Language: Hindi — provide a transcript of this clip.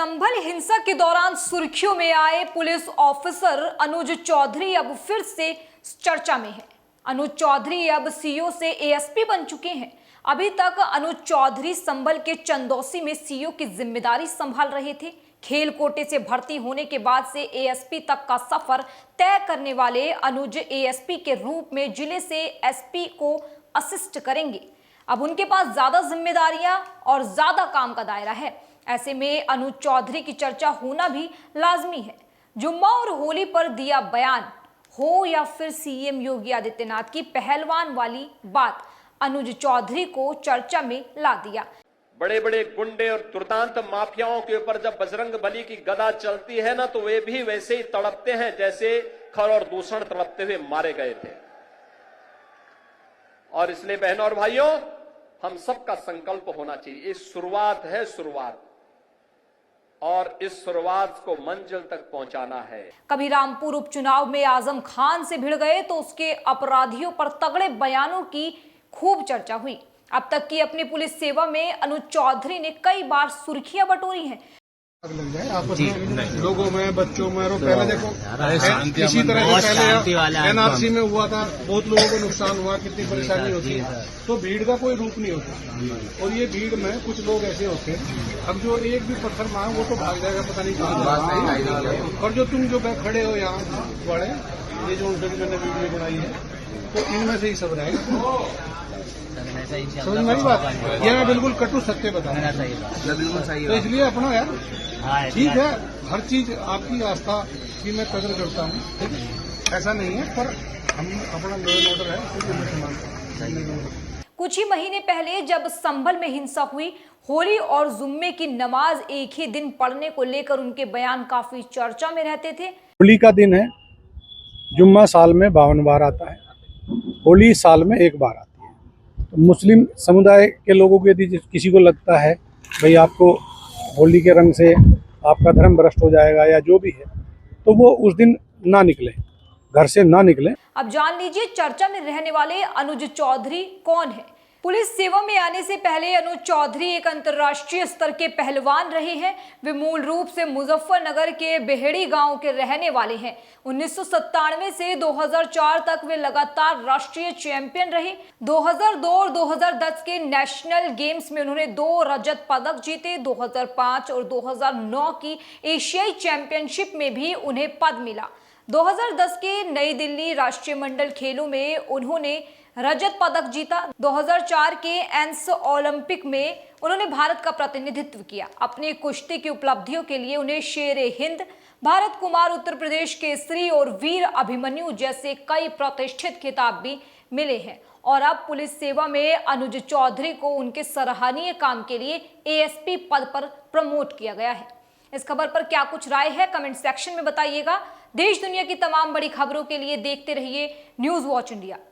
संभल हिंसा के दौरान सुर्खियों में आए पुलिस ऑफिसर अनुज चौधरी अब फिर से चर्चा में है। अनुज चौधरी अब सीओ से एएसपी बन चुके हैं। अभी तक अनुज चौधरी संभल के चंदौसी में सीओ की जिम्मेदारी संभाल रहे थे। खेल कोटे से भर्ती होने के बाद से एएसपी तक का सफर तय करने वाले अनुज एएसपी के रूप में जिले से एसपी को असिस्ट करेंगे। अब उनके पास ज्यादा जिम्मेदारियां और ज्यादा काम का दायरा है। ऐसे में अनुज चौधरी की चर्चा होना भी लाजमी है। जुम्मा और होली पर दिया बयान हो या फिर सीएम योगी आदित्यनाथ की पहलवान वाली बात अनुज चौधरी को चर्चा में ला दिया। बड़े बड़े गुंडे और दुर्दांत माफियाओं के ऊपर जब बजरंग बली की गदा चलती है ना, तो वे भी वैसे ही तड़पते हैं जैसे खर और दूषण तड़पते हुए मारे गए थे। और इसलिए बहनों और भाइयों, हम सबका संकल्प होना चाहिए। ये शुरुआत है, शुरुआत, और इस शुरुआत को मंजिल तक पहुंचाना है। कभी रामपुर उपचुनाव में आजम खान से भिड़ गए तो उसके अपराधियों पर तगड़े बयानों की खूब चर्चा हुई। अब तक की अपनी पुलिस सेवा में अनुज चौधरी ने कई बार सुर्खियां बटोरी हैं। लग जाए आपस में, लोगों में, बच्चों में। और पहले देखो इसी तरह से पहले एनआरसी में हुआ था, बहुत लोगों को नुकसान हुआ, कितनी परेशानी होती है। तो भीड़ का कोई रूप नहीं होता। और ये भीड़ में कुछ लोग ऐसे होते हैं, अब जो एक भी पत्थर मारे वो तो भाग जाएगा, पता नहीं कहाँ। और जो तुम जो खड़े हो यहाँ बड़े, ये जो उनसे मैंने वीडियो बनाई है, तो इनमें से ही सब रहेगा। समझ मेरी बात, ये मैं बिल्कुल कटु सत्य बताऊंगा। बिल्कुल सही। तो इसलिए अपना यार ठीक है, हर चीज आपकी आस्था की मैं कदर करता हूँ, ठीक है, ऐसा नहीं है, पर हम अपना लॉ एंड ऑर्डर है। कुछ ही महीने पहले जब संभल में हिंसा हुई, होली और जुम्मे की नमाज एक ही दिन पढ़ने को लेकर उनके बयान काफी चर्चा में रहते थे। होली का दिन है, जुम्मा साल में 52 बार आता है, होली साल में एक बार आती है। तो मुस्लिम समुदाय के लोगों को यदि किसी को लगता है भाई आपको होली के रंग से आपका धर्म भ्रष्ट हो जाएगा या जो भी है, तो वो उस दिन ना निकले, घर से ना निकले। अब जान लीजिए चर्चा में रहने वाले अनुज चौधरी कौन है। पुलिस सेवा में आने से पहले अनुज चौधरी एक अंतर्राष्ट्रीय स्तर के पहलवान रहे हैं। वे मूल रूप से मुजफ्फरनगर के बेहड़ी गांव के रहने वाले हैं। 1997 से 2004 तक वे लगातार राष्ट्रीय चैंपियन रहे। 2002 और 2010 के नेशनल गेम्स में उन्होंने 2 रजत पदक जीते। 2005 और 2009 की एशियाई चैंपियनशिप में भी उन्हें पद मिला। 2010 के नई दिल्ली राष्ट्रीय मंडल खेलों में उन्होंने रजत पदक जीता। 2004 के एंस ओलंपिक में उन्होंने भारत का प्रतिनिधित्व किया। अपनी कुश्ती की उपलब्धियों के लिए उन्हें शेरे हिंद, भारत कुमार, उत्तर प्रदेश केसरी और वीर अभिमन्यु जैसे कई प्रतिष्ठित खिताब भी मिले हैं। और अब पुलिस सेवा में अनुज चौधरी को उनके सराहनीय काम के लिए एएसपी पद पर प्रमोट किया गया है। इस खबर पर क्या कुछ राय है, कमेंट सेक्शन में बताइएगा। देश दुनिया की तमाम बड़ी खबरों के लिए देखते रहिए न्यूज़ वॉच इंडिया।